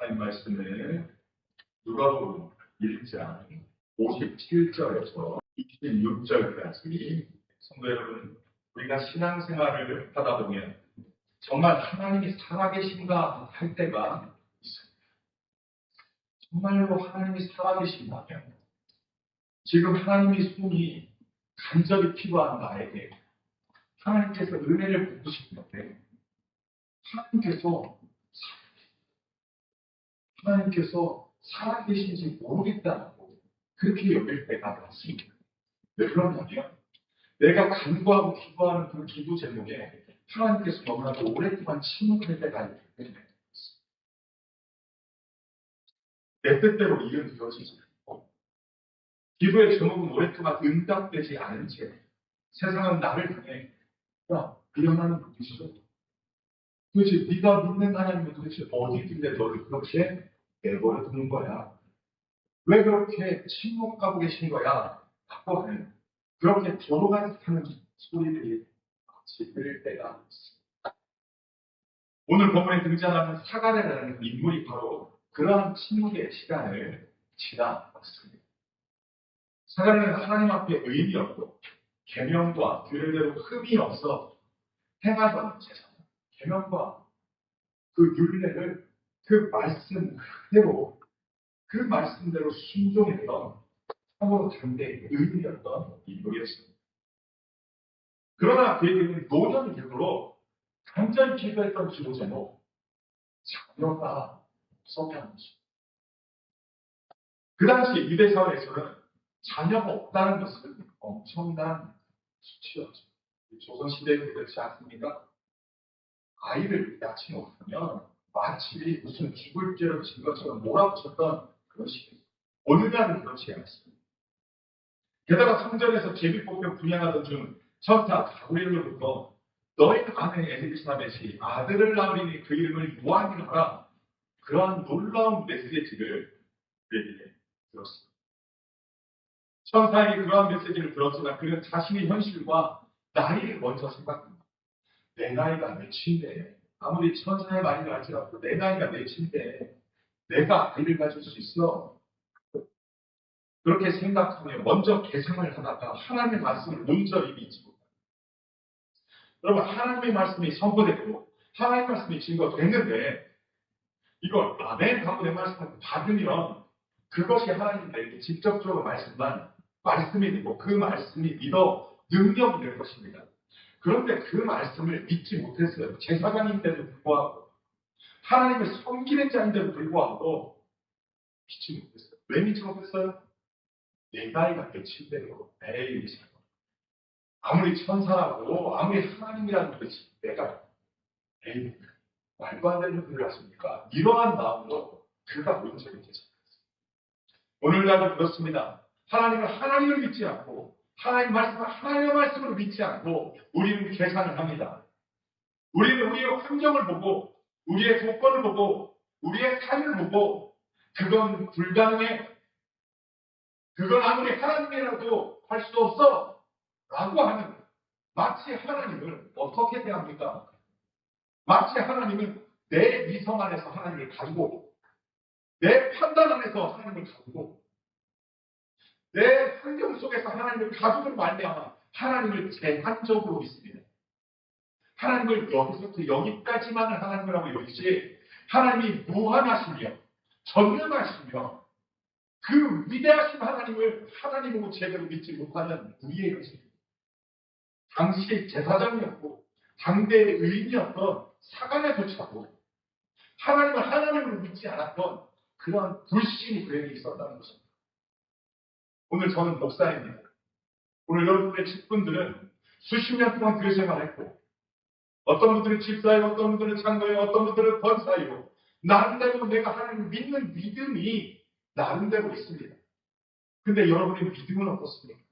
하나님 말씀을 누가복음 1장 57절에서 26절까지 성도 여러분, 우리가 신앙생활을 하다 보면 정말 하나님이 살아계신가 할 때가 있습니다. 정말로 하나님이 살아계신다면 지금 하나님의 손이 간절히 필요한 나에게 하나님께서 은혜를 베푸시는데 하나님께서 살아계신지 모르겠다고 그렇게 여길 때가 많습니다. 왜 그러냐면 내가 간구하고 기도하는 그 기도 제목에 하나님께서 너무나도 오랫동안 침묵할 때가 있기 때문에 내 뜻대로 이루어지지 않고 기도의 제목은 오랫동안 응답되지 않은 채 세상은 나를 향해 야, 일어나는 분이시죠? 도대체 네가 믿는 하나님은 도대체 어디 있길래 너를 그렇게 내버려 두는 거야? 왜 그렇게 침묵하고 계신 거야? 라고 하는 그렇게 도로가 하는 소리들이 같이 들릴 때가 있습니다. 오늘 본문에 등장하는 사가랴라는 인물이 바로 그러한 침묵의 시간을 지나왔습니다. 사가랴는 하나님 앞에 의인이었고 계명과 규례대로 흠이 없어 행하던 제사, 계명과 그 율례를 그 말씀대로 순종했던 참으로 당대의 의인이었던 인물이었습니다. 그러나 그에게는 노년이 되도록 간절히 기도했던 기도 제목, 자녀가 없었다는 것입니다. 그 당시 유대 사회에서는 자녀가 없다는 것은 엄청난 수치였죠. 조선시대에도 그렇지 않습니까? 아이를 낳지 못하면 마치 무슨 죽을 죄를 진 것처럼 몰아붙였던 그런 시대입니다. 오늘날은 그렇지 않습니다. 게다가 성전에서 제비뽑혀 분양하던 중 천사 가브리엘로부터 너희 아내 엘리사벳이 아들을 낳으리니 그 이름을 요한이라 하라. 그러한 놀라운 메시지를 그에게 들었습니다. 천사에게 그러한 메시지를 들었지만 그는 자신의 현실과 나이를 먼저 생각합니다. 내 나이가 몇인데 아무리 천사의 말이라 할지라도 내 나이가 몇인데 내가 아이를 가질 수 있어? 그렇게 생각하며 먼저 계산을 하다가 하나님의 말씀을 온전히 믿지 못합니다. 여러분, 하나님의 말씀이 선포되고 하나님의 말씀이 증거됐는데 이걸 아멘 하고 내 말씀을 받으면 그것이 하나님 내게 직접적으로 말씀이 되고 그 말씀이 믿어 능력이 될 것입니다. 그런데 그 말씀을 믿지 못했어요. 제사장인데도 불구하고 하나님을 섬기는 자인데도 불구하고 믿지 못했어요. 왜 믿지 못했어요? 내 나이가 몇인데요. 에이, 아무리 천사라고 아무리 하나님이라는 것이 내가 에이, 말도 안 되는 소리를 하십니까? 이러한 마음으로 그가 문제를 되셨습니다. 오늘날도 그렇습니다. 하나님을 믿지 않고 하나님 말씀을 하나님의 말씀으로 믿지 않고 우리는 계산을 합니다. 우리는 우리의 환경을 보고 우리의 조건을 보고 우리의 삶을 보고 그건 불가능해. 그건 아무리 하나님이라도 할 수 없어. 라고 하는 마치 하나님을 어떻게 대합니까? 마치 하나님은 내 이성 안에서 하나님을 가지고 내 판단 안에서 하나님을 가지고 내 환경 속에서 하나님을 가지고 말미암아 하나님을 제한적으로 믿습니다. 하나님을 여기서부터 여기까지만을 하나님이라고 여기지 하나님이 무한하시며 전능하시며 그 위대하신 하나님을 하나님으로 제대로 믿지 못하는 우리의 것입니다. 당시 제사장이었고 당대의 의인이었던 사가랴조차도 하나님을 하나님으로 믿지 않았던 그런 불신이 그에게 있었다는 것입니다. 오늘 저는 목사입니다. 오늘 여러분의 직분들은 수십 년 동안 교회 생활했고 어떤 분들은 집사예요, 어떤 분들은 장로예요, 어떤 분들은 권사예요. 나름대로 내가 하나님을 믿는 믿음이 나름대로 있습니다. 근데 여러분의 믿음은 어떻습니까?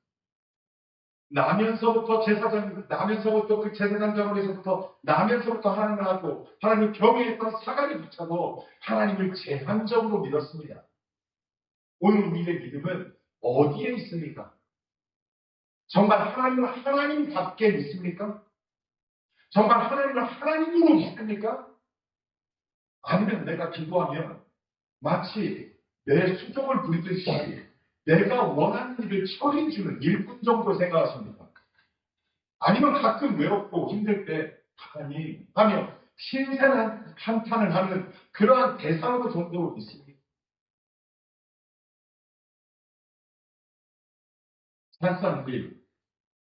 나면서부터 그 제사장장으로서부터 나면서부터 하나님을 하고 하나님을 경외했던 사가랴조차도 하나님을 제한적으로 믿었습니다. 오늘 우리의 믿음은 어디에 있습니까? 정말 하나님을 하나님답게 믿습니까? 정말 하나님을 하나님으로 믿습니까? 아니면 내가 기도하면 마치 내 수종을 부리듯이 내가 원하는 일을 처리해주는 일꾼 정도 생각하십니까? 아니면 가끔 외롭고 힘들 때 하나님 하며 신선한 한탄을 하는 그러한 대상으로 정도 있습니다. 한 사람들이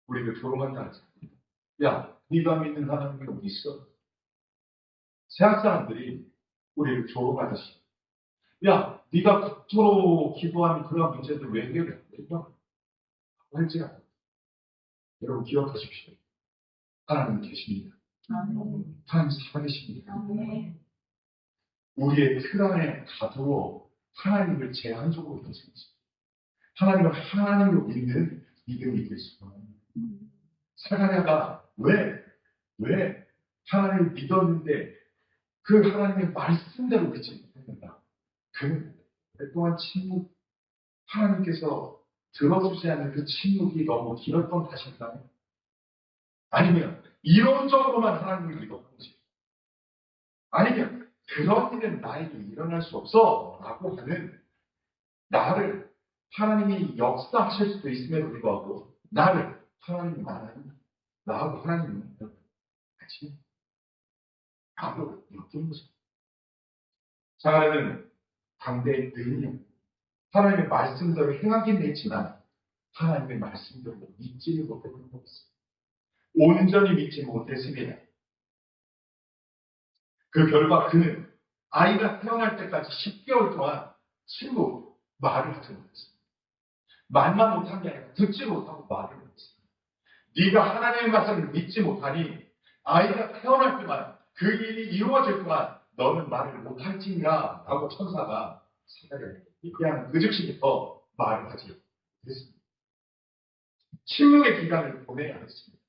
우리를 조롱한다 하잖아요. 야, 네가 믿는 하나님이 어디 있어? 세상 사람들이 우리를 조롱하듯이 야, 네가 그토록 기도하는 그런 문제들 왜 해결이 안 될까? 할지 않아요. 여러분 기억하십시오. 하나님 계십니다. 하나님 살아계십니다. 우리의 틀 안에 가두어 하나님을 제한적으로 믿습니다. 하나님을 하나님으로 믿는 믿음이 될 수가 없습니다. 사가랴가 왜 하나님을 믿었는데 그 하나님의 말씀대로 믿지 못했는가? 그는 오랫동안 하나님께서 들어주지 않는 그 침묵이 너무 길었던 탓인가요? 아니면 이론적으로만 하나님을 믿었는지? 아니면 그런 일은 나에게 일어날 수 없어 라고 하는 나를 하나님이 역사하실 수도 있음에도 불구하고 나를 하나님이 만나는 나하고 하나님은 같이 나로 엮인 것입니다. 사가랴는 당대의 의인 하나님의 말씀대로 행하긴 했지만 하나님의 말씀대로 믿지를 못했던 것입니다. 온전히 믿지 못했습니다. 그 결과 그는 아이가 태어날 때까지 10개월 동안 말을 하지 못했습니다. 말만 못한 게 아니라 듣지 못하고 말을 못했습니다. 네가 하나님의 말씀을 믿지 못하니 아이가 태어날 동안 그 일이 이루어질 동안 너는 말을 못할지니라 라고 천사가 사가랴에게 얘기하는 그 즉시부터 말을 하지 못했습니다. 침묵의 기간을 보내야 했습니다.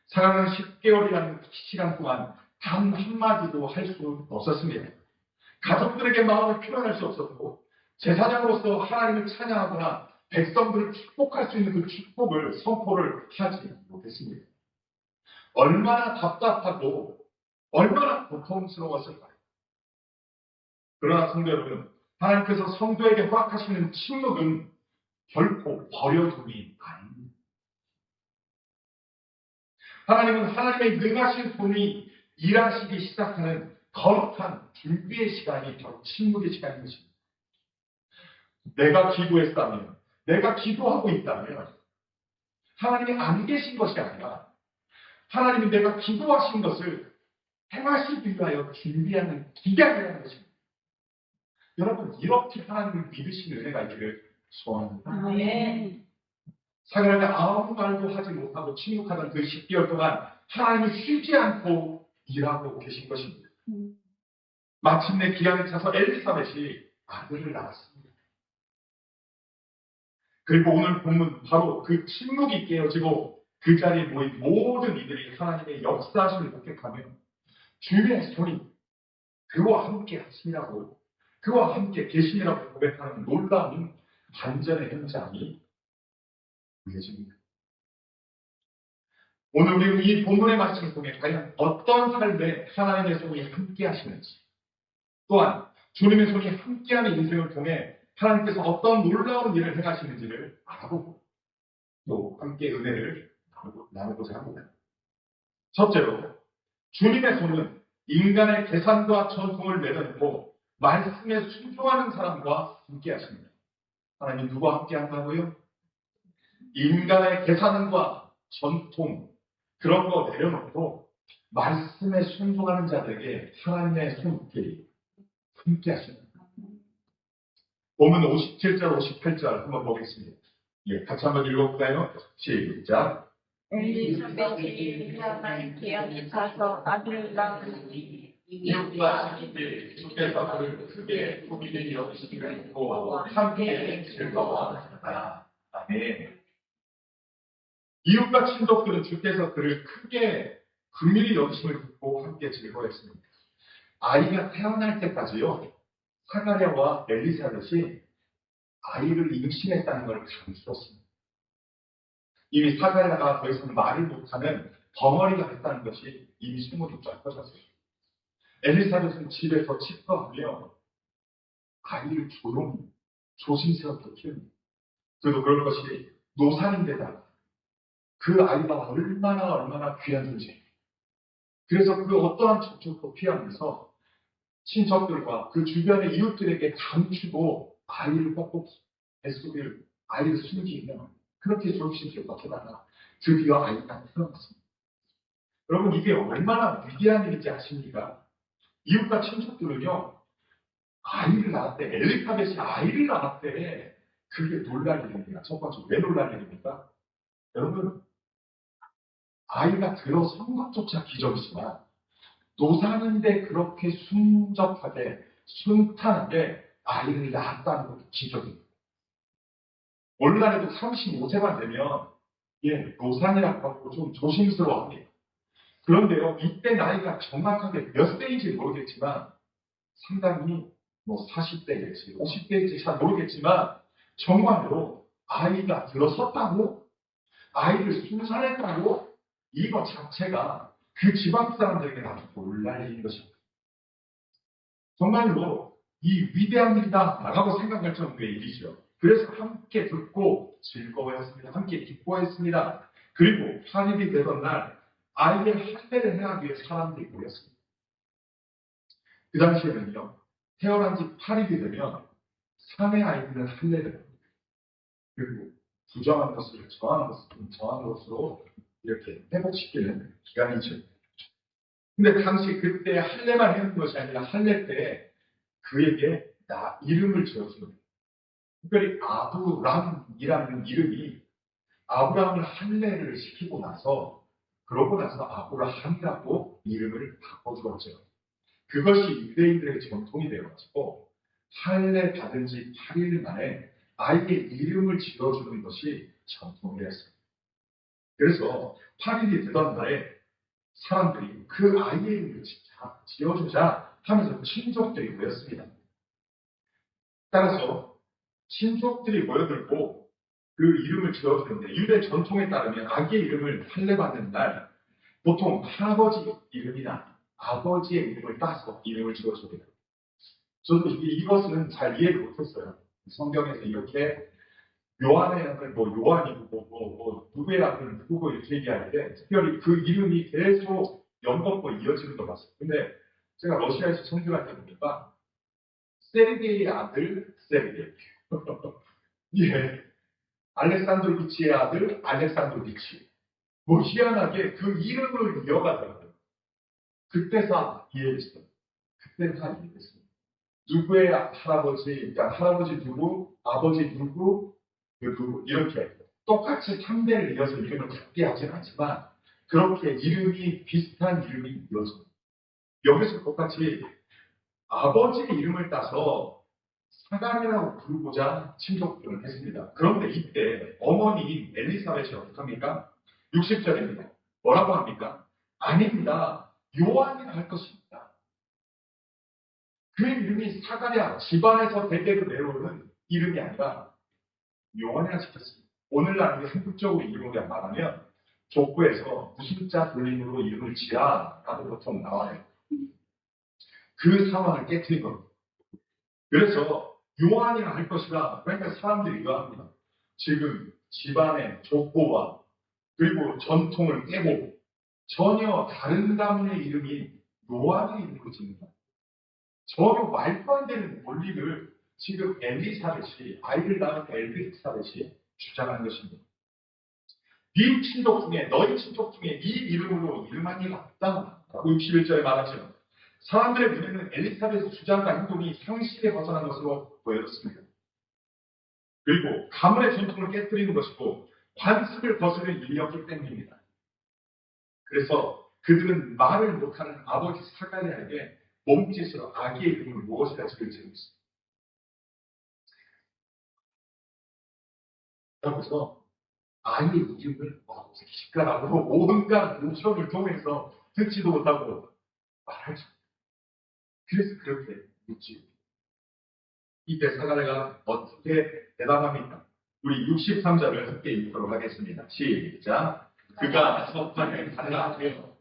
사가랴는 10개월이라는 시간 동안 단 한마디도 할 수 없었습니다. 가족들에게 마음을 표현할 수 없었고 제사장으로서 하나님을 찬양하거나 백성들을 축복할 수 있는 그 축복을 선포를 하지 못했습니다. 얼마나 답답하고 얼마나 고통스러웠을까요? 그러나 성도 여러분, 하나님께서 성도에게 허락하시는 침묵은 결코 버려둠이 아닙니다. 하나님은 하나님의 능하신 손이 일하시기 시작하는 거룩한 준비의 시간이 바로 침묵의 시간인 것입니다. 내가 기도했다면, 내가 기도하고 있다면 하나님이 안 계신 것이 아니라 하나님이 내가 기도하신 것을 행하시기 위하여 준비하는 기간이라는 것입니다. 여러분 이렇게 하나님을 믿으시는 은혜가 있기를 소원합니다. 사가랴가 아무 말도 하지 못하고 침묵하던 그 10개월 동안 하나님이 쉬지 않고 일하고 계신 것입니다. 마침내 기한을 차서 엘리사벳이 아들을 낳았습니다. 그리고 오늘 본문 바로 그 침묵이 깨어지고 그 자리에 모인 모든 이들이 하나님의 역사하심을 목격하며 주님의 손이 그와 함께 하시라고 그와 함께 계시니라고 고백하는 놀라운 반전의 현장이 보여집니다. 오늘 우리는 이 본문의 말씀을 통해 과연 어떤 삶에 하나님의 손이 함께 하시는지 또한 주님의 손이 함께하는 인생을 통해 하나님께서 어떤 놀라운 일을 행하시는지를 알아보고 또 함께 은혜를 나누고자 합니다. 첫째로 주님의 손은 인간의 계산과 전통을 내려놓고 말씀에 순종하는 사람과 함께 하십니다. 하나님 누구와 함께 한다고요? 인간의 계산과 전통 그런 거 내려놓고 말씀에 순종하는 자들에게 하나님의 손길이 함께 하십니다. 본문 57절 58절 한번 보겠습니다. 같이 한번 읽어볼까요? 시작. 엘리사벳이 미련한 기한이 차서 아들을 낳으니 이웃과 친구들 주께서 그를 크게 소비되게 여기시기를 믿고 함께 즐거워하셨다. 아멘. 이웃과 친족들은 주께서 그를 크게 긍휼히 여기심을 듣고 함께 즐거워했습니다. 아이가 태어날 때까지요. 사가랴와 엘리사벳이 아이를 임신했다는 걸 감추었습니다. 이미 사가랴가 더 이상 말을 못하는 덩어리가 됐다는 것이 이미 소문이 쫙 퍼졌어요. 엘리사벳은 집에서 칩거하며 아이를 조용히 조심스럽게 키웁니다. 그래도 그럴 것이 노산인데다 그 아이가 얼마나 귀한 존재. 그래서 그 어떠한 접촉도 피하면서 친척들과 그 주변의 이웃들에게 감추고 아이를 꼭꼭 뱃속에 아이를 숨기며 그렇게 조심스럽게 하다가 드디어 아이가 태어났습니다. 여러분 이게 얼마나 위대한 일인지 아십니까? 이웃과 친척들은요 아이를 낳았대. 엘리사벳이 아이를 낳았대. 그게 놀랄 일입니다. 첫 번째 왜 놀랄 일입니까? 여러분 아이가 들어선 것조차 기적이지만 노사는데 그렇게 순적하게 순탄하게 아이를 낳았다는 것도 기적입니다. 오늘날에도 35세만 되면 노산이라고 하고 좀 조심스러워합니다. 그런데요 이때 나이가 정확하게 몇 세인지 모르겠지만 상당히 40대일지 50대일지 잘 모르겠지만 정말로 아이가 들어섰다고 아이를 순산했다고 이것 자체가 그 지방 사람들에게 아주 놀랄 일인 것입니다. 정말로 이 위대한 일이다라고 생각할 정도의 일이죠. 그래서 함께 듣고 즐거워했습니다. 함께 기뻐했습니다. 그리고 8일이 되던 날 아이의 할례를 하기 위해 사람들이 모였습니다. 그 당시에는요. 태어난 지 8일이 되면 사내 아이들은 할례를 합니다. 그리고 부정한 것을 정한 것으로 이렇게 회복시키는 기간이죠. 근데 당시 그때 할례만 해는 것이 아니라 할례 때 그에게 이름을 지어주는 거예요. 특별히 아브람이라는 이름이 아브람을 할례를 시키고 나서 그러고 나서 아브라함이라고 이름을 바꿔주었죠. 그것이 유대인들의 전통이 되어가지고 할례 받은 지 8일 만에 아이의 이름을 지어주는 것이 전통이 되었습니다. 그래서 8일이 되던 날에 사람들이 그 아이의 이름을 지어주자 하면서 친족들이 모였습니다. 따라서 친족들이 모여들고 그 이름을 지어주는데 유대 전통에 따르면 아기의 이름을 할례받는 날 보통 할아버지 이름이나 아버지의 이름을 따서 이름을 지어줍니다. 저도 이것은 잘 이해를 못했어요. 성경에서 이렇게 요한의 아들 요한이고 누구의 아들 누구고 이렇게 얘기하는데 특별히 그 이름이 계속 연관과 이어지는 것 같습니다. 근데 제가 러시아에서 선교할 때 보니까 세르게이의 아들 세르게이 예, 알렉산드로비치의 아들 알렉산드로비치 희한하게 그 이름을 이어가더라고요. 그때서 이해했어요. 그때서 이해했어요. 누구의 할아버지, 그러니까 할아버지 누구, 아버지 누구, 누구 이렇게 똑같이 3대를 이어서 이름을 같게 하진 않지만 그렇게 이름이 비슷한 이름이 이어집니다. 여기서 똑같이 아버지의 이름을 따서 사간이라고 부르고자 친족들을 했습니다. 그런데 이때 어머니인 엘리사벳이 어떡합니까? 60절입니다. 뭐라고 합니까? 아닙니다. 요한이라 할 것입니다. 그 이름이 사가랴 집안에서 대대로 내려오는 이름이 아니라 요한이라 짓겠습니다. 오늘날 우리 한국적으로 이름을 말하면 족구에서 무슨자 돌림으로 이름을 지라라고 보통 나와요. 그 상황을 깨뜨린 겁니다. 그래서 요한이라 할 것이라 그러니까 사람들이 이거 합니다. 지금 집안의 족보와 그리고 전통을 깨고 전혀 다른 가문의 이름이 요한의 이름으로 짓는다. 전혀 말도 안 되는 논리를 지금 엘리사벳이 아이를 낳은 엘리사벳이 주장하는 것입니다. 네 친족 중에 너희 친족 중에 이 이름으로 이름한 이가 없다. 라고 61절에 말하죠. 사람들의 눈에는 엘리사벳의 주장과 행동이 상식에 벗어난 것으로 보여졌습니다. 그리고 가문의 전통을 깨뜨리는 것이고 관습을 거스르는 일이었기 때문입니다. 그래서 그들은 말을 못하는 아버지 사가랴에게 몸짓으로 아기의 이름을 무엇이라 지을지 묻습니다. 그래서 아이의 이름을 시가라고 온갖 노천을 통해서 듣지도 못하고 말하죠. 그래서 그렇게 묻지요. 이때 사가랴가 어떻게 대답합니까? 우리 63절을 함께 읽도록 하겠습니다. 시작. 그가 석판을 갈라하며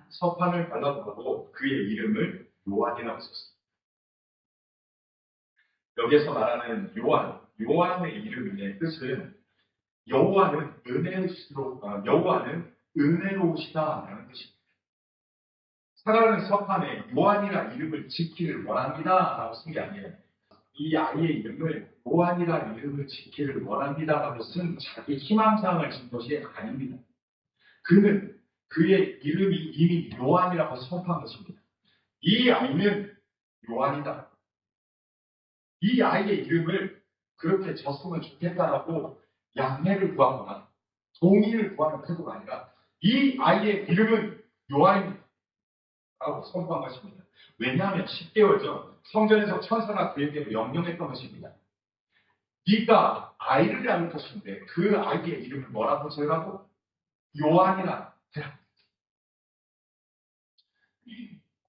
서판을 발라보고 그의 이름을 요한이라고 썼습니다. 여기서 말하는 요한의 이름의 뜻은 여호와는 은혜로우시다라는 뜻입니다. 사랑하는 서판에 요한이라 이름을 짓기를 원합니다라고 쓴 게 아니에요. 이 아이의 이름을 요한이라 이름을 짓기를 원합니다라고 쓴 자기 희망사항을 진 것이 아닙니다. 그는 그의 이름이 이미 요한이라고 선포한 것입니다. 이 아이는 요한이다. 이 아이의 이름을 그렇게 졌으면 좋겠다라고 양해를 구하거나 동의를 구하는 태도가 아니라 이 아이의 이름은 요한입니다. 라고 선포한 것입니다. 왜냐하면 10개월 전 성전에서 천사가 그에게 명령했던 것입니다. 네가 아이를 낳을 것인데 그 아이의 이름을 뭐라고 지으라고? 요한이라 해라.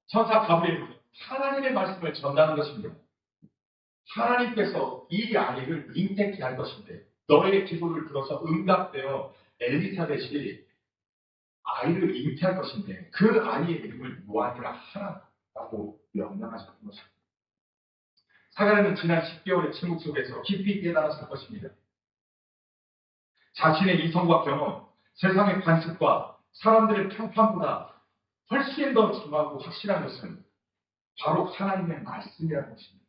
천사 가브리엘은 하나님의 말씀을 전하는 것입니다. 하나님께서 이 아이를 잉태케 할 것인데 너의 기도를 들어서 응답되어 엘리사벳이 아이를 잉태할 것인데 그 아이의 이름을 요한이라 하라라고 명령하셨던 것입니다. 사가랴는 지난 10개월의 침묵 속에서 깊이 깨달았을 것입니다. 자신의 이성과 경험, 세상의 관습과 사람들의 평판보다 훨씬 더 중요하고 확실한 것은 바로 하나님의 말씀이라는 것입니다.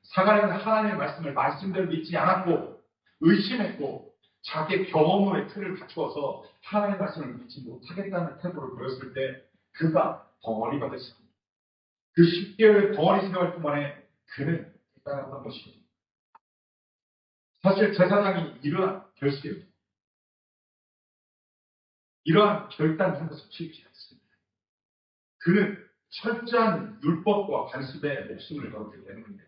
사가랴는 하나님의 말씀을 말씀대로 믿지 않았고 의심했고 자기의 경험으로의 틀을 갖추어서 하나님의 말씀을 믿지 못하겠다는 태도를 보였을 때 그가 덩어리가 됐습니다. 그 10개월의 덩어리 생활 동안에 그는 깨달았던 것입니다. 사실 제사장이 이러한 결심, 이러한 결단한 것을 취하지 않습니다. 그는 철저한 율법과 관습에 목숨을 걸었기 때문입니다.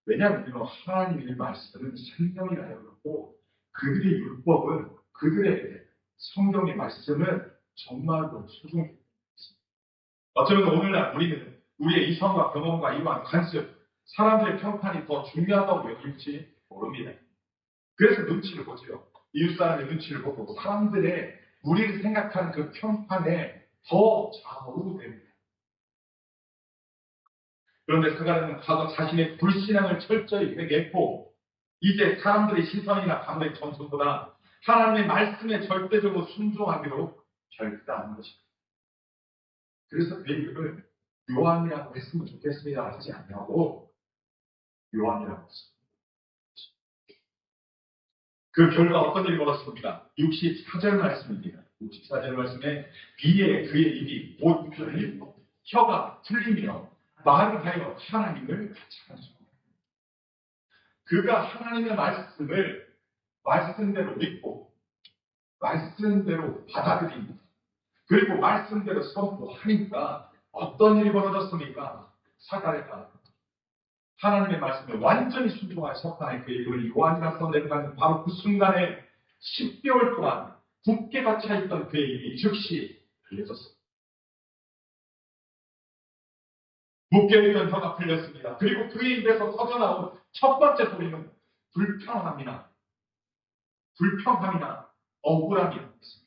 왜냐하면 우리는 하나님의 말씀은 생명이라 그렇고 그들의 율법은 그들의 성경의 말씀은 정말로 소중히 있습니다. 어쩌면 오늘날 우리는 우리의 이성과 경험과 이러한 관습, 사람들의 평판이 더 중요하다고 여길지 모릅니다. 그래서 눈치를 보죠. 이웃 사람의 눈치를 보고 사람들의 우리를 생각하는 그 평판에 더 좌우됩니다. 그런데 사가랴는 과거 자신의 불신앙을 철저히 회개했고 이제 사람들의 시선이나 감정의 점수보다 하나님의 말씀에 절대적으로 순종하기로 결단한 것입니다. 그래서 그 이름을 요한이라고 했으면 좋겠습니다 하지 않냐고 요한이라고 했습니다. 그 결과 어떤 일이 벌어졌습니까? 64절 말씀입니다. 64절 말씀에 비에 그의 입이 곧 풀리고 혀가 풀리며 말을 하여 하나님을 찬송합니다. 그가 하나님의 말씀을 말씀대로 믿고 말씀대로 받아들입니다. 그리고 말씀대로 선포하니까 어떤 일이 벌어졌습니까? 사가랴가 하나님의 말씀에 완전히 순종한 석가의 그 이름을 요한이라 써내려가는 바로 그 순간에 10개월 동안 굳게 갇혀있던 그의 입이 즉시 풀려졌습니다. 묶여있던 혀가 풀렸습니다. 그리고 그의 입에서 터져나온 첫 번째 소리는 불평함이나 억울함이었습니다.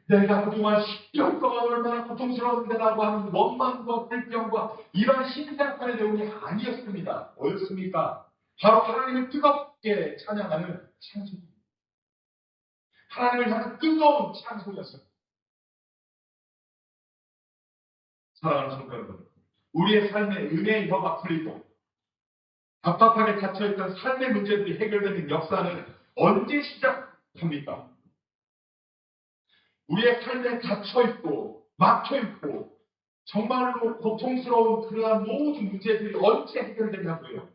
내가 그동안 10년 동안 얼마나 고통스러운데라고 하는 원망과 불평과 이러한 신상판의 내용이 아니었습니다. 뭐였습니까? 바로 하나님을 뜨겁게 찬양하는 찬송입니다. 하나님을 향한 뜨거운 찬송이었습니다. 사랑하는 성도 여러분, 우리의 삶에 은혜의 혀가 풀리고 답답하게 갇혀있던 삶의 문제들이 해결되는 역사는 언제 시작합니까? 우리의 삶에 갇혀있고 막혀있고 정말로 고통스러운 그러한 모든 문제들이 언제 해결되냐고요.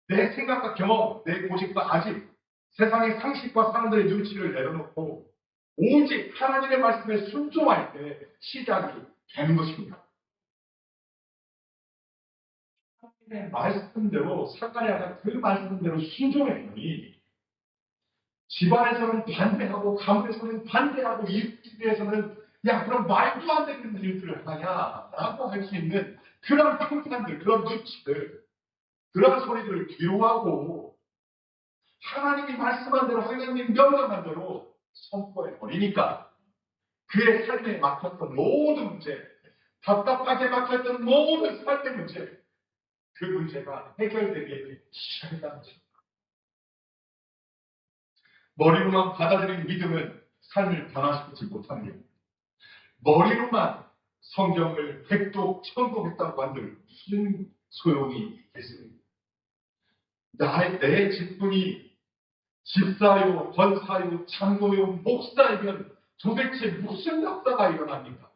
내 생각과 경험, 내 고집과 아직 세상의 상식과 사람들의 눈치를 내려놓고 오직 하나님의 말씀에 순종할 때 시작이 되는 것입니다. 하나님의 말씀대로 사가랴가 그 말씀대로 순종했더니 집안에서는 반대하고 가문에서는 반대하고 이웃집에서는 야 그럼 말도 안 되는 일들을 하냐라고 할 수 있는 그런 평판들, 그런 눈치들, 그런 소리들을 뒤로하고 하나님이 말씀한 대로, 하나님이 명령한 대로 선포해 버리니까 그의 삶에 막혔던 모든 문제, 답답하게 막혔던 모든 삶의 문제, 그 문제가 해결되기 시작했다는 것입니다. 머리로만 받아들인 믿음은 삶을 변화시키지 못합니다. 머리로만 성경을 백독, 천독했다고 한들 무슨 소용이 있겠습니까? 내 직분이 집사요, 권사요, 장로요, 목사이면 도대체 무슨 역사가 일어납니까?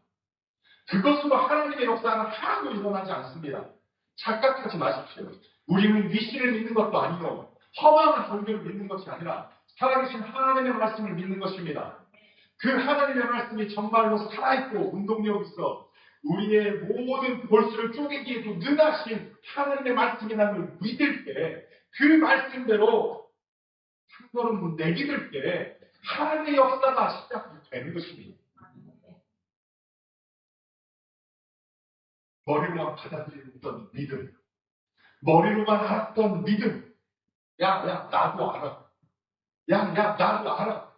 그것으로 하나님의 역사는 하나도 일어나지 않습니다. 착각하지 마십시오. 우리는 위신을 믿는 것도 아니고 허망한 종교를 믿는 것이 아니라 살아계신 하나님의 말씀을 믿는 것입니다. 그 하나님의 말씀이 정말로 살아있고 운동력 있어 우리의 모든 골수를 쪼개기에도 능하신 하나님의 말씀이라는 걸 믿을 때, 그 말씀대로 한 걸음 내딛을 때 하나님의 역사가 시작이 되는 것입니다. 머리로만 받아들였던 믿음, 머리로만 알았던 믿음, 나도 알아. 나도 알아.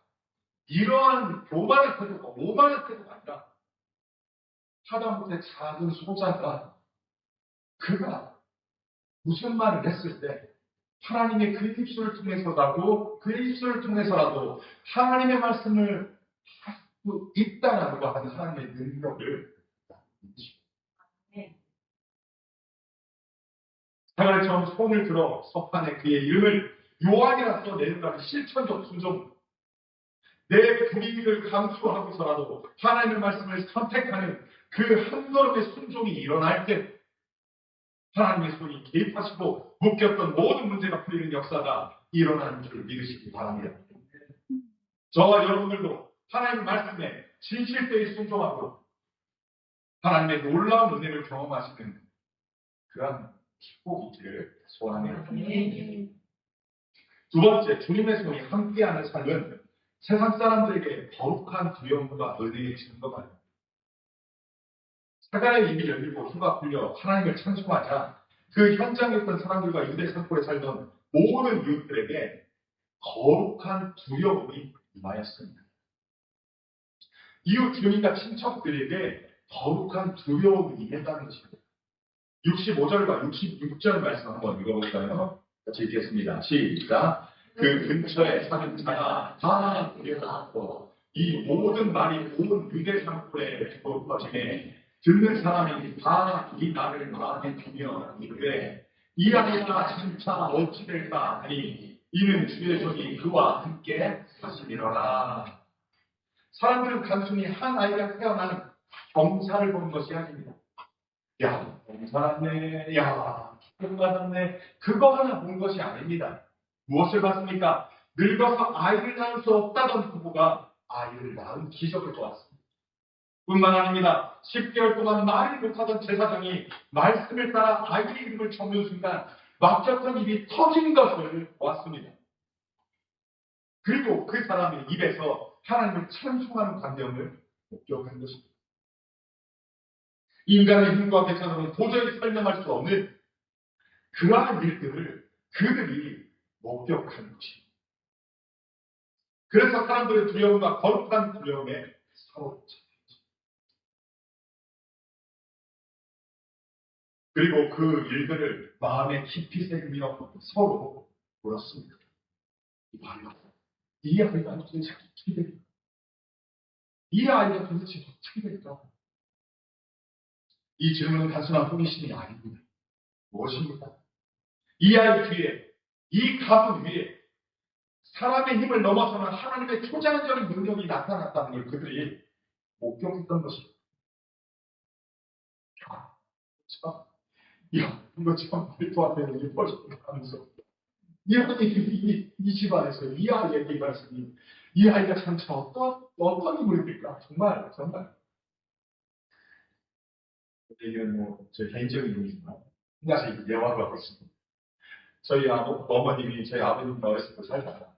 이러한 교만한 태도가, 오만한 태도가 아니라 하다못해 작은 소자가 그가 무슨 말을 했을 때 하나님의 그 입술을 통해서라도, 하나님의 말씀을 할 수 있다라고 하는 하나님의 능력을 믿으십니다. 생활 처음 손을 들어 서판에 그의 이름을 요한이라 써내는다는 실천적 순종, 내 불이익을 감수하고서라도 하나님의 말씀을 선택하는 그 한 걸음의 순종이 일어날 때 하나님의 손이 개입하시고 묶였던 모든 문제가 풀리는 역사가 일어나는 줄 믿으시기 바랍니다. 저와 여러분들도 하나님의 말씀에 진실되이 순종하고 하나님의 놀라운 은혜를 경험하시는 그런 축복이 있기를 소원합니다. 두 번째, 주님의 손이 함께하는 삶은 세상 사람들에게 거룩한 두려움과 은혜의 증거가 사가의 입이 열리고 혀가 풀려 하나님을 찬송하자 그 현장에 있던 사람들과 유대 산골에 살던 모든 이웃들에게 거룩한 두려움이 임하였습니다. 이웃 주민과 친척들에게 거룩한 두려움이 임했다는 것입니다. 65절과 66절 말씀 한번 읽어볼까요? 같이 읽겠습니다. 시작. 그 근처에 사는 자가 다 두려워하고 이 모든 말이 온 유대 산골에 퍼지매 듣는 사람이 다 이 말을 마음에 두며 이르되 이 아이가 진짜 어찌 될까 하니 이는 주의 손이 그와 함께 하시리로라. 사람들은 단순히 한 아이가 태어나는 경사를 본 것이 아닙니다. 경사났네, 기쁨받았네, 그거 하나 본 것이 아닙니다. 무엇을 봤습니까? 늙어서 아이를 낳을 수 없다던 부부가 아이를 낳은 기적을 보았습니다. 뿐만 아닙니다. 10개월 동안 말을 못하던 제사장이 말씀을 따라 아이의 이름을 적는 순간 막혔던 입이 터진 것을 보았습니다. 그리고 그 사람의 입에서 하나님을 찬송하는 광경을 목격한 것입니다. 인간의 힘과 계산으로는 도저히 설명할 수 없는 그러한 일들을 그들이 목격한 것입니다. 그래서 사람들의 두려움과 거룩한 두려움에 사로잡혔습니다. 그리고 그 일들을 마음에 깊이 새기며 서로 물었습니다. 이 아이가 도대체 어떻게 될까? 이 아이가 도대체 어떻게 될까? 이 질문은 단순한 호기심이 아닙니다. 무엇입니까? 이 아이 뒤에, 이 가문 위에 사람의 힘을 넘어서는 하나님의 초자연적인 능력이 나타났다는 걸 그들이 목격했던 것입니다. 이거 참 말도 안 되는 일이 벌어지면서 이 집안에서 이 아이에게 이 말씀이, 이 아이가 참 어떤 인물일까? 정말. 이건 제 개인적인 일이지만 한 가지 예화를 하고 있습니다. 저희 어머님이 저희 아버님 어렸을 때 살다가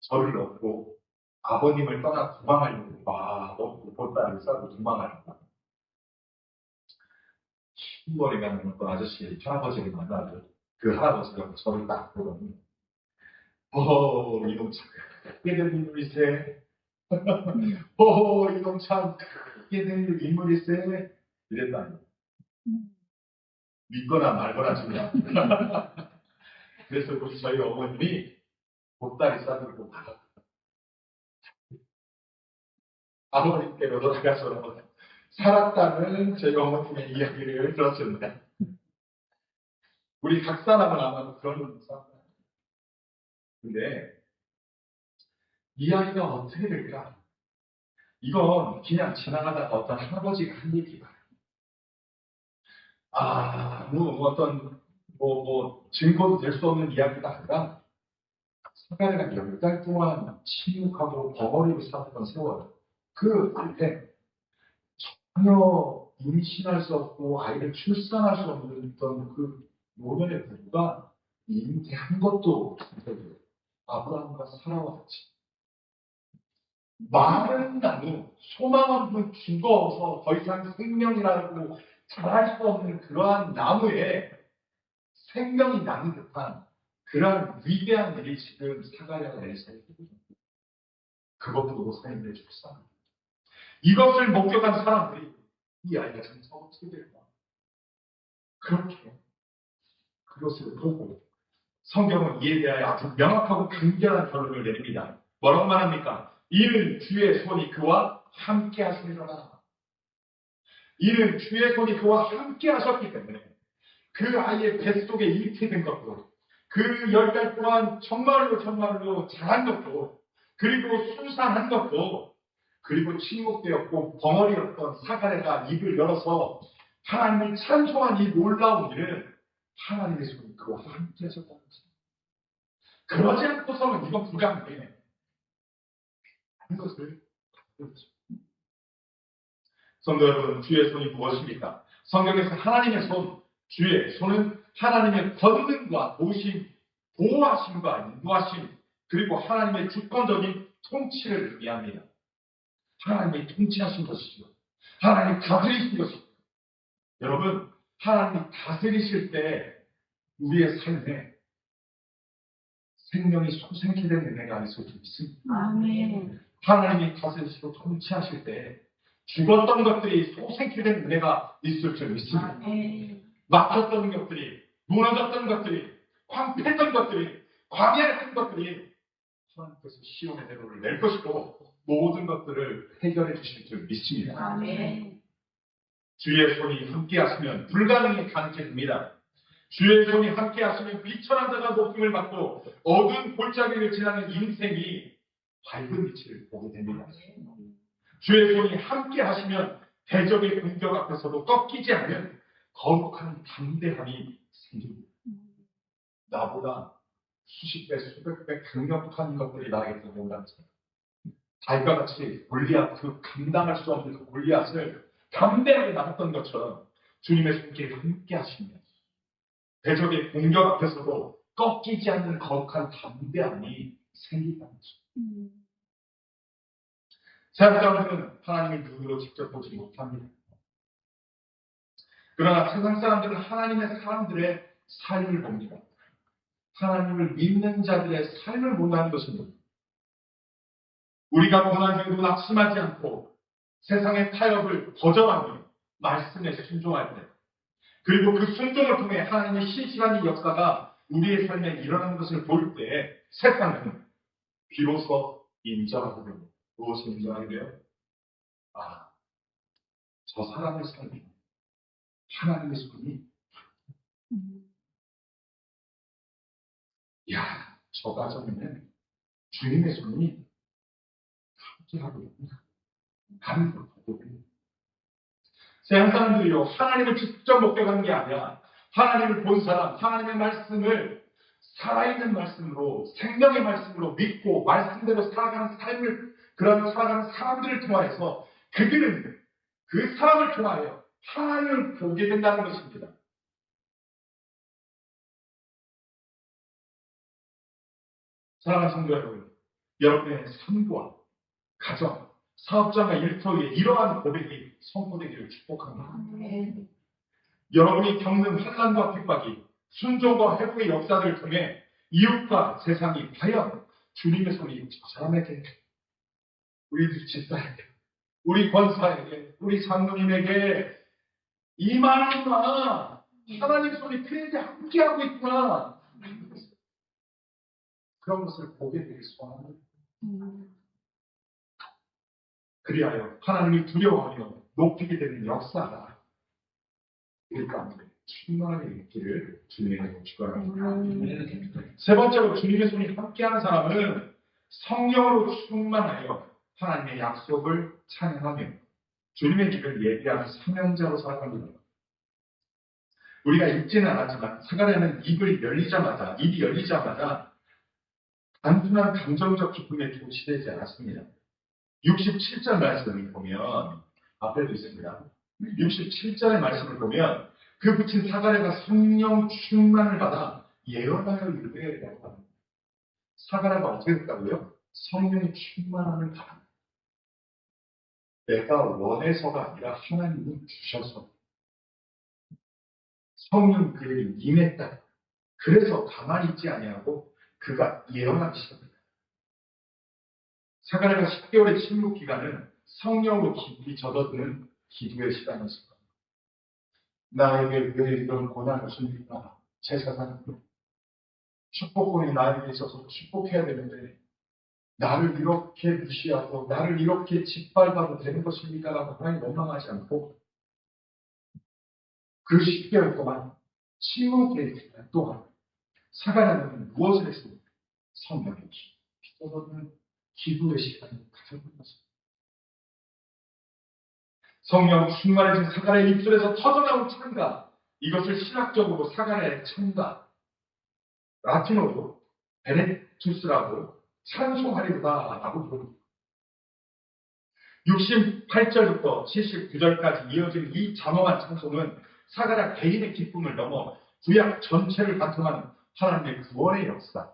저를 얻고 아버님을 떠나 도망하려고 막 얻고 보따리를 싸고 도망하려고 흰머리가 나는 어떤 아저씨의 할아버지를 만나고 그 할아버지가 저를 딱 보더니 이놈 참 크게 된 인물이세. 이놈 참 크게 된 인물이세. 이랬다니. 믿거나 말거나 중요한. 그래서 우리 저희 어머님이 보따리 싸들고 아버님께로 돌아가서 살았다는 저희 어머님의 이야기를 들었습니다. 우리 각 사람은 아마 그런 사람. 근데 이야기가 어떻게 될까? 이건 그냥 지나가다가 어떤 할아버지가 한 얘기가. 증거도 될 수 없는 이야기가 아니라 사가랴가 10달 동안 침묵하고 벙어리로 살았던 세월. 그 앞에 전혀 임신할 수 없고 아이를 출산할 수 없는 그 노년의 부부가 잉태한 것도 아브라함과 사라와 같이 마른 나무, 소망 없는 죽어서 더 이상 생명이라고 잘할 수 없는 그러한 나무에 생명이 나는 듯한 그러한 위대한 일이 지금 사가랴가 엘사에 그것도 사인의 출산. 이것을 목격한 사람들이 이 아이가 진짜 어떻게 될까? 그렇게 그것을 보고 성경은 이에 대하여 아주 명확하고 간결한 결론을 내립니다. 뭐라고 말합니까? 이는 주의 손이 그와 함께 하시리라. 이는 주의 손이 그와 함께 하셨기 때문에 그 아이의 뱃속에 잉태된 것도 그 10달 동안 정말로 자란 것도 그리고 순산한 것도 그리고 침묵되었고 벙어리였던 사가랴가 입을 열어서 하나님을 찬송한 이 놀라운 일은 하나님의 손이 그와 함께 하셨다는 것입니다. 그러지 않고서는 이건 불가능해. 이것을 성도 여러분, 주의 손이 무엇입니까? 성경에서 하나님의 손, 주의 손은 하나님의 권능과 도심, 보호하심과 인도하심, 그리고 하나님의 주권적인 통치를 의미합니다. 하나님이 통치하신 것이죠. 하나님이 다스리신 것이죠. 여러분, 하나님이 다스리실 때 우리의 삶에 생명이 솟생케 되는 은혜가 있을 수 있습니다. 아멘. 하나님이 다스리시고 통치하실 때 죽었던 것들이 솟생케 되는 은혜가 있을 줄 믿습니다. 아멘. 막혔던 것들이, 무너졌던 것들이, 황폐했던 것들이, 광야했던 것들이 하나님께서 시온의 대로를 낼 것이고 모든 것들을 해결해 주실 줄 믿습니다. 아멘. 주의 손이 함께 하시면 불가능이 가능해집니다. 주의 손이 함께 하시면 비천한 자가 높임을 받고 어두운 골짜기를 지나는 인생이 밝은 빛을 보게 됩니다. 주의 손이 함께 하시면 대적의 공격 앞에서도 꺾이지 않는 거룩한 담대함이 생깁니다. 나보다 수십 배, 수백 배 강력한 것들이 나에게 들어온다는 것. 다윗과 같이 골리앗, 그 감당할 수 없는 그 골리앗을 담대하게 나갔던 것처럼 주님의 손길이 함께 하시면 대적의 공격 앞에서도 꺾이지 않는 거룩한 담대함이 생긴다는 거죠. 세상 사람들은 하나님을 눈으로 직접 보지 못합니다. 그러나 세상 사람들은 하나님의 사람들의 삶을 봅니다. 하나님을 믿는 자들의 삶을 본다는 것입니다. 우리가 고난 중에도 낙심하지 않고 세상의 타협을 거절하며 말씀에 순종할 때, 그리고 그 순종을 통해 하나님의 신실한 이 역사가 우리의 삶에 일어나는 것을 볼 때 세상은 비로소 인정하게 됩니다. 무엇을 인정하게 돼요? 저 사람의 삶이 하나님의 손이 저 가정에는 주님의 손이 함께하고 있구나. 하는 걸 보고 있습니다. 세상 사람들이요, 하나님을 직접 목격하는 게 아니라 하나님을 본 사람, 하나님의 말씀을 살아있는 말씀으로, 생명의 말씀으로 믿고 말씀대로 살아가는 삶을, 그런 살아가는 사람들을 통하여서 그들은 그 사람을 통하여 하나님을 보게 된다는 것입니다. 사랑하는 성도 여러분, 여러분의 삶과 가정, 사업장과 일터에 이러한 고백이 선포되기를 축복합니다. 여러분이 겪는 환난과 핍박이 순종과 회복의 역사들을 통해 이웃과 세상이 과연 주님의 손이 저 사람에게, 우리 집사에게, 우리 권사에게, 우리 장로님에게 임하는구나. 하나님 손이 그에게 함께하고 있구나. 그런 것을 보게 되길 소원합니다. 그리하여 하나님이 두려워하며 높이게 되는 역사가 우리 가운데 충만하게 있기를 주님의 축원합니다. 세 번째로 주님의 손이 함께하는 사람은 성령으로 충만하여 하나님의 약속을 찬양하며 주님의 길을 예비하는 사명자로 살아갑니다. 우리가 읽지는 않았지만 사가랴는 입이 열리자마자 단순한 감정적 기쁨에 도취되지 않았습니다. 67절 말씀을 보면, 앞에도 있습니다. 67절의 말씀을 보면 그 붙인 사가랴가 성령 충만을 받아 예언하여 이르되라고 합니다. 사가랴가 어떻게 됐다고요? 성령이 충만함을 받아. 내가 원해서가 아니라 하나님이 주셔서 성령 그에게 임했다. 그래서 가만히 있지 아니하고 그가 예언하기 시작합니다. 사가랴가 10개월의 침묵 기간은 성령으로 깊이 젖어드는 기도의 시간이었습니다. 나에게 왜 이런 고난을 주십니까? 제사장 축복권이 나에게 있어서 축복해야 되는데 나를 이렇게 무시하고 나를 이렇게 짓밟아도 되는 것입니까? 라고 하나님 원망하지 않고 그 10개월 동안 침묵의 기간 동안 사가랴는 무엇을 했습니까? 성령의 깊이 젖어드는 기도의 시간이 가져온 것입니다. 성령 충만해진 사가랴의 입술에서 터져나온 찬가, 이것을 신학적으로 사가랴의 찬가, 라틴어로 베네투스라고 찬송하리로다라고 부릅니다. 68절부터 79절까지 이어진 이 장엄한 찬송은 사가랴 개인의 기쁨을 넘어 구약 전체를 바탕하는 하나님의 구원의 역사,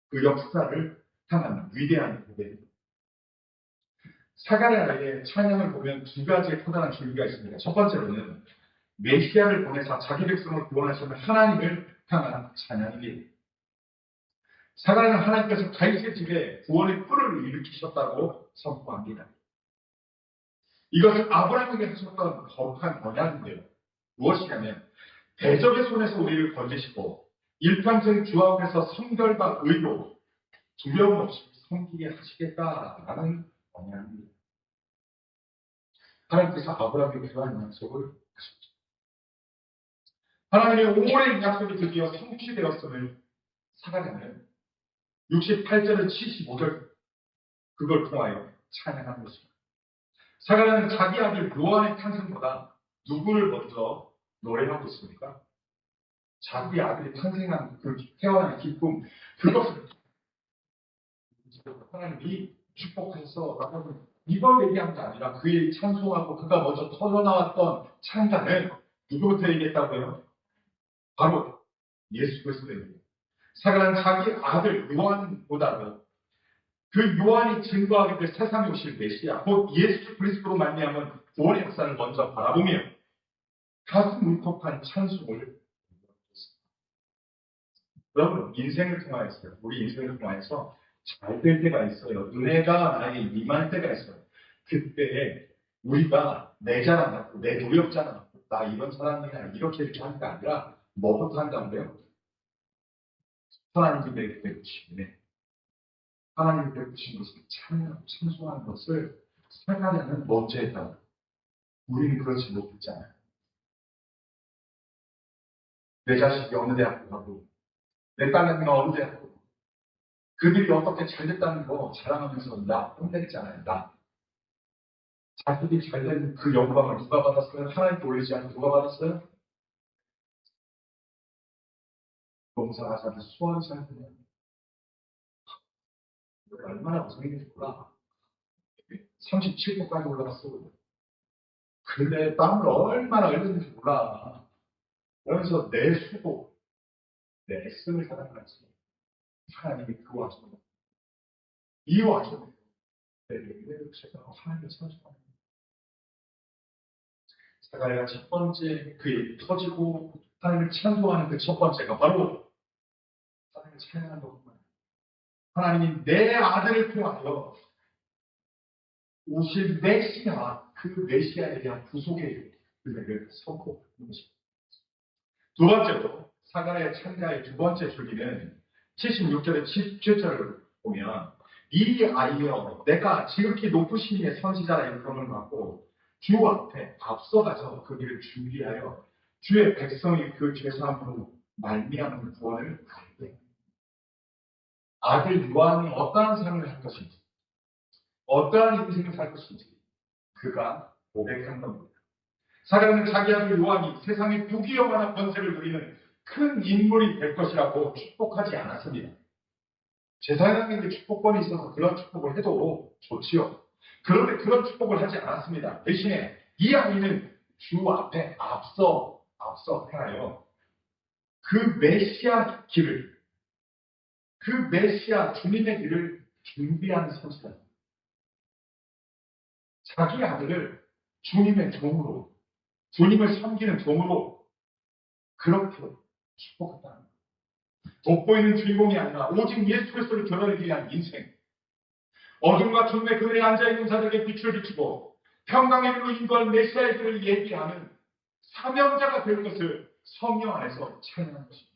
그 역사를 향한 위대한 고백입니다. 사가랴의 찬양을 보면 두 가지의 커다란 줄기가 있습니다. 첫 번째로는 메시아를 보내사 자기 백성을 구원하시는 하나님을 향한 찬양입니다. 사가랴는 하나님께서 다윗의 집에 구원의 뿔을 일으키셨다고 선포합니다. 이것은 아브라함에게 하셨던 거룩한 언약인데요. 무엇이냐면 대적의 손에서 우리를 건지시고 일평생 주 앞에서 성결과 의로 두려움 없이 섬기게 하시겠다라는 언약입니다. 하나님께서 아브라함에게 그러한 약속을 하셨죠. 하나님의 오랜 약속이 드디어 성취되었음을 사가랴는 68절은 75절 그걸 통하여 찬양하는 것입니다. 사가랴는 자기 아들 요한의 탄생보다 누구를 먼저 노래하고 있습니까? 자기 아들이 탄생한 그 태어난 기쁨, 그것을 하나님이 축복해서 이걸 얘기한 게 아니라 그의 찬송하고 그가 먼저 터져나왔던 찬가는 누구부터 얘기했다고요? 바로 예수 그리스도입니다. 사가랴는 자기 아들 요한보다도 그 요한이 증거하게 될 세상에 오실 메시아, 곧 예수 그리스도로 말미암은 구원의 역사를 먼저 바라보며 가슴 울컥한 찬송을 했습니다. 여러분, 인생을 통하여서요. 우리 인생을 통하여서 잘 될 때가 있어요. 은혜가 나에게 임할 때가 있어요. 그때 우리가 내 자랑하고 내 노력 자랑하고 나 이런 사람이야 이렇게 하는 게 아니라 뭐부터 한다고요? 하나님이 내게 베푸신 은혜, 하나님이 베푸신 것을 찬송하는 것을 사가랴는 먼저 했다고. 우리는 그렇지 못했잖아요. 내 자식이 어느 대학교 가고 내 딸내미가 어느 대학교 가고 그들이 어떻게 잘 됐다는 거 자랑하면서 나 혼냈잖아요. 나. 자식이 잘된 그 영광을 누가 받았어요? 하나님께 올리지 않고 누가 받았어요? 농사하자는 수완사는 얼마나 고생인지 몰라. 37도까지 올라갔어. 근데 땀을 얼마나 흘렸는지 몰라. 그러면서 내 수고, 내 애씀을 사랑하지. 하나님이 그 와중에, 이 와중에 내 은혜를 제가 하나님을 찬송합니다. 사가랴가 첫 번째 그의 터지고 하나님을 찬송하는 그 첫 번째가 바로 찬양한 것뿐만 아니라 하나님이 내 아들을 통하여 오실 메시아, 그 메시아에 대한 구속의 은혜를 선포하는 것입니다. 두 번째로 사가랴 찬가의 두 번째 줄기는 76절에 17절을 보면 이 아이여 내가 지극히 높으신 이의 선지자라 일컬음을 받고 주 앞에 앞서가서 그 길을 준비하여 주의 백성이 그 죄사함으로 말미암은 구원을 알게. 아들 요한이 어떠한 삶을 할 것인지, 어떠한 인생을 살 것인지 그가 고백한 겁니다. 사람은 자기 아들 요한이 세상의 부귀영화나 권세를 누리는 큰 인물이 될 것이라고 축복하지 않았습니다. 제사장에게 축복권이 있어서 그런 축복을 해도 좋지요. 그런데 그런 축복을 하지 않았습니다. 대신에 이 아이는 주 앞에 앞서 행하여 그 메시아 길을, 그 메시아 주님의 길을 준비하는 선지자입니다. 자기 아들을 주님의 종으로, 주님을 섬기는 종으로 그렇게 축복했다는 거예요. 돋보이는 주인공이 아니라 오직 예수 그리스도를 드러내기 위한 인생. 어둠과 죽음의 그늘에 앉아있는 자들에게 빛을 비추고 평강의 길로 인도할 메시아의 길을 예비하는 사명자가 될 것을 성령 안에서 찬양한 것입니다.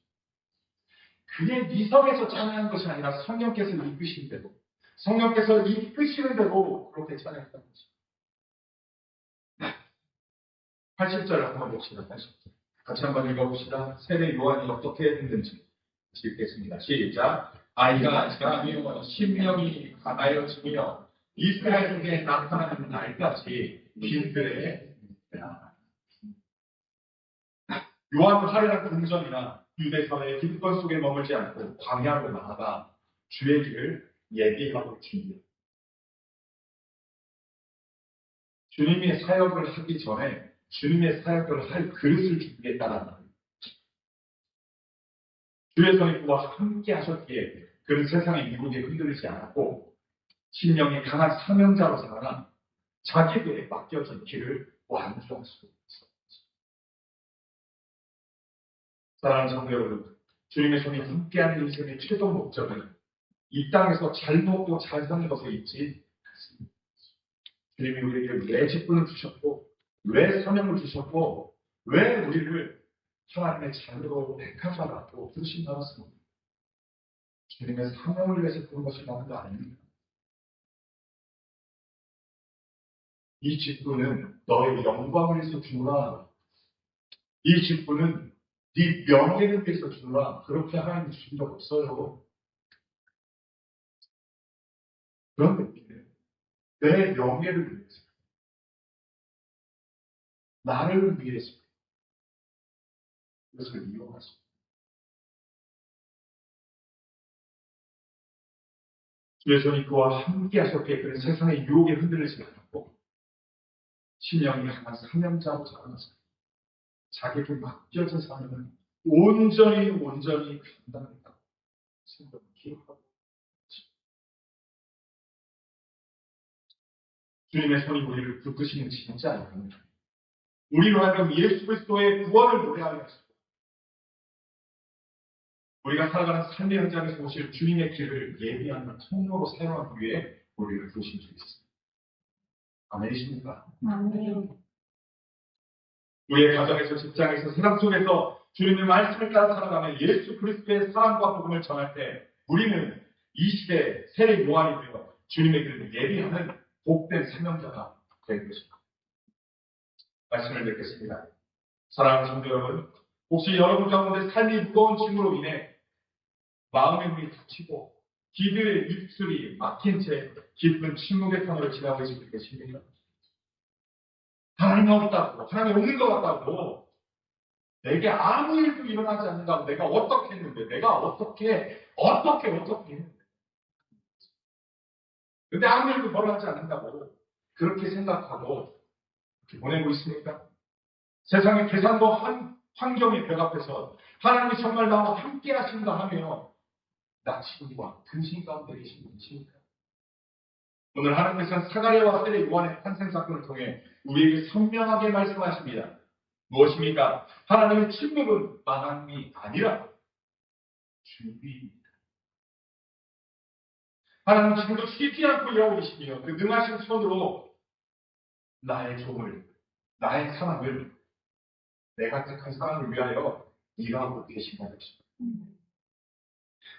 그의 미성에서 찬양한 것이 아니라 성령께서 이끄시는 대로, 성령께서 이끄시는 대로 그렇게 찬양했다는 것입니다. 80절 한번 봅시다. 80절. 같이 한번 읽어봅시다. 세례 요한이 어떻게 했는지 읽겠습니다. 시작. 아이가 자라며 신명이 강하여지며 이스라엘에게 나타나는 날까지 빈들에 요한은 화려한 궁전이나 유대선의 기득권 속에 머물지 않고 광야로 나아가 주의 길을 예비하고 준비합니다. 주님의 사역을 하기 전에 주님의 사역을 할 그릇을 준비했다는 거예요. 주의 손이 그와 함께 하셨기에 그는 세상의 미국에 흔들리지 않았고 신령이 강한 사명자로 살아나 자기에게 맡겨진 길을 완주할 수 있었습니다. 사랑하는 성도 여러분, 주님의 손이 함께하는 인생의 최종 목적은 이 땅에서 잘 먹고 잘 사는 것에 있지 않습니다. 주님이 우리에게 왜 직분을 주셨고 왜 사명을 주셨고 왜 우리를 하나님의 자녀로 택한 자라고 부르신 자였습니다. 주님의 사명을 위해서 그런 것이 나는 거 아닙니까? 이 직분은 너의 영광을 위해서 주노라. 이 직분은 네 명예를 위해서 주노라. 그렇게 하나님 주신 적 없어요. 그런 느낌이에요. 내 명예를 위해서, 나를 위해서 그것을 이용하십니다. 주의 손이 그와 함께 하셨기에 그는 세상의 유혹에 흔들리지 않았고 신령이 강한 사명자로 자라나서 자기에게 맡겨진 사명을 온전히 감당했다고 생각을 기록하고 있습니다. 주님의 손이 우리를 붙드시는 진짜 아닙니다. 우리로 하여금 예수 그리스도의 구원을 노래하게 하시고 우리가 살아가는 삶의 현장에서 오실 주님의 길을 예비하는 통로로 사용하기 위해 우리를 부르신 적이 있습니다. 아멘이십니까? 아멘. 우리의 가정에서 직장에서 세상 속에서 주님의 말씀을 따라 살아가며 예수 그리스도의 사랑과 복음을 전할 때 우리는 이 시대의 세례 요한이 되어 주님의 길을 예비하는 복된 사명자가 될 것입니다. 말씀을 맺겠습니다. 사랑하는 성도 여러분, 혹시 여러분 가운데 삶이 무거운 짐으로 인해 마음의 문이 닫히고 기도의 입술이 막힌 채 깊은 침묵의 터널을 지나고 계십니까? 하나님이 없다고, 하나님이 없는 것 같다고, 내게 아무 일도 일어나지 않는다고, 내가 어떻게 했는데, 내가 어떻게 했는데. 근데 아무 일도 벌어나지 않는다고, 그렇게 생각하고, 그렇게 보내고 있습니까? 세상의 계산도 환경의 벽 앞에서 하나님이 정말 나와 함께 하신다 하며, 낙심과 근심 가운데 계신 분이십니까? 오늘 하나님께서는 사가랴와 세례 요한의 탄생 사건을 통해 우리에게 선명하게 말씀하십니다. 무엇입니까? 하나님의 침묵은 망함이 아니라 준비입니다. 하나님 지금도 쉬지 않고 일하고 계시며 그 능하신 손으로 나의 종을, 나의 사랑을, 내가 택한 사랑을 위하여 일하고 계신다는 것입니다.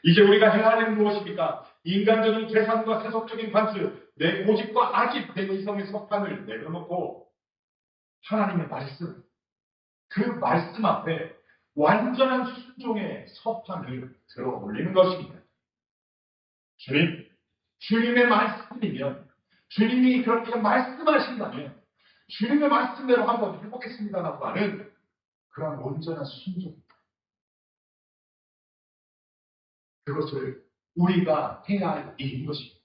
이제 우리가 해야 할 일은 무엇입니까? 인간적인 계산과 세속적인 관습, 내 고집과 아집, 내 이성의 석판을 내려놓고 하나님의 말씀, 그 말씀 앞에 완전한 순종의 석판을 들어 올리는 것입니다. 주님의 말씀이면, 주님이 그렇게 말씀하신다면, 주님의 말씀대로 한번 해보겠습니다라고 하는 그런 온전한 순종. 그것을 우리가 해야 할 일인 것입니다.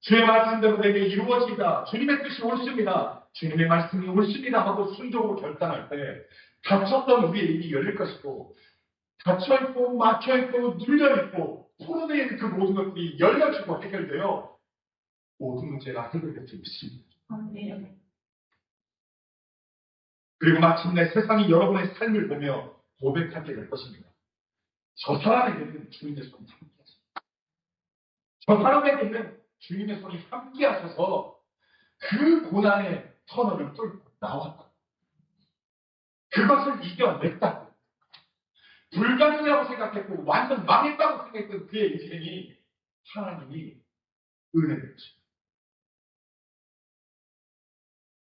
주의 말씀대로 내게 이루어지다. 주님의 뜻이 옳습니다. 주님의 말씀이 옳습니다 하고 순종으로 결단할 때 닫혔던 우리의 입이 열릴 것이고 닫혀있고 막혀있고 눌려있고 포로되어 있는 그 모든 것들이 열려지고 해결되어 모든 문제가 해결될 수 있습니다. 그리고 마침내 세상이 여러분의 삶을 보며 고백하게 될 것입니다. 저 사람에게는 주님의 손이 함께하십니다. 저 사람에게는 주님의 손이 함께하셔서 그 고난의 터널을 뚫고 나왔다. 그것을 이겨냈다. 불가능이라고 생각했고 완전 망했다고 생각했던 그의 인생이 하나님이 은혜를 주십니다.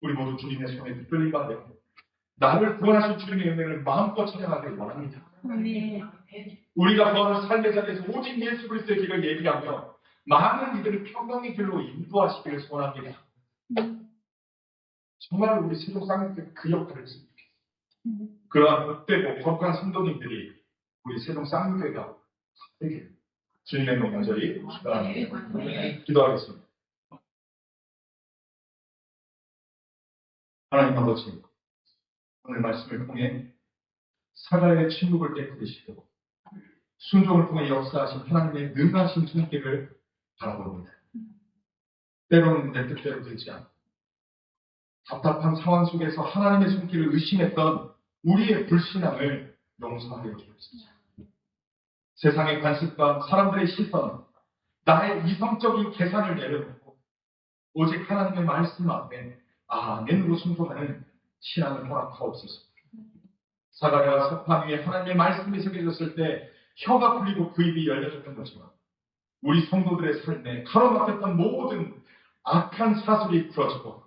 우리 모두 주님의 손에 붙들리가 되고 나를 구원하신 주님의 은혜를 마음껏 찬양하기를 원합니다. 우리가 구하는 삶의 자리에서 오직 예수 그리스도의 길을 얘기하며 많은 이들을 평강의 길로 인도하시기를 소원합니다. 정말 우리 세종 쌍교회 그 역할을 했으면 좋겠습니다. 그러한 복되고 거룩한 성도님들이 우리 세종 쌍교회가 되게 주님의 이름 간절히 축원합니다. 기도하겠습니다. 하나님 아버지, 오늘 말씀을 통해 사과의 침묵을 깨뜨리시고 순종을 통해 역사하신 하나님의 능하신 손길을 바라봅니다. 때로는 내 뜻대로 되지 않고 답답한 상황 속에서 하나님의 손길을 의심했던 우리의 불신앙을 용서하여 주옵소서. 세상의 관습과 사람들의 시선, 나의 이성적인 계산을 내려놓고 오직 하나님의 말씀 앞에 아멘으로 순종하는 신앙을 허락하옵소서. 사가랴와 석판 위에 하나님의 말씀이 새겨졌을 때 혀가 풀리고 그 입이 열려졌던 것처럼 우리 성도들의 삶에 가로막혔던 모든 악한 사슬이 풀어지고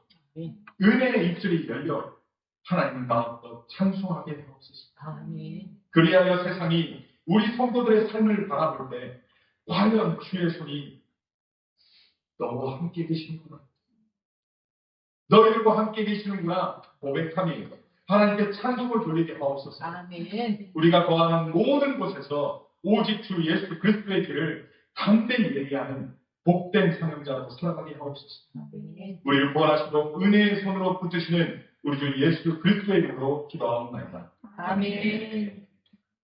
은혜의 입술이 열려 하나님을 마음껏 찬송하게 하옵소서. 그리하여 세상이 우리 성도들의 삶을 바라볼 때 과연 주의 손이 너와 함께 계시는구나, 너희들과 함께 계시는구나 고백함이 하나님께 찬송을 돌리게 하옵소서. 아멘. 우리가 거하는 모든 곳에서 오직 주 예수 그리스도의 길을 담대히 얘기하는 복된 사명자로 살아가게 하옵소서. 아멘. 우리를 구원하시고 은혜의 손으로 붙드시는 우리 주 예수 그리스도의 이름으로 기도하옵나이다. 아멘.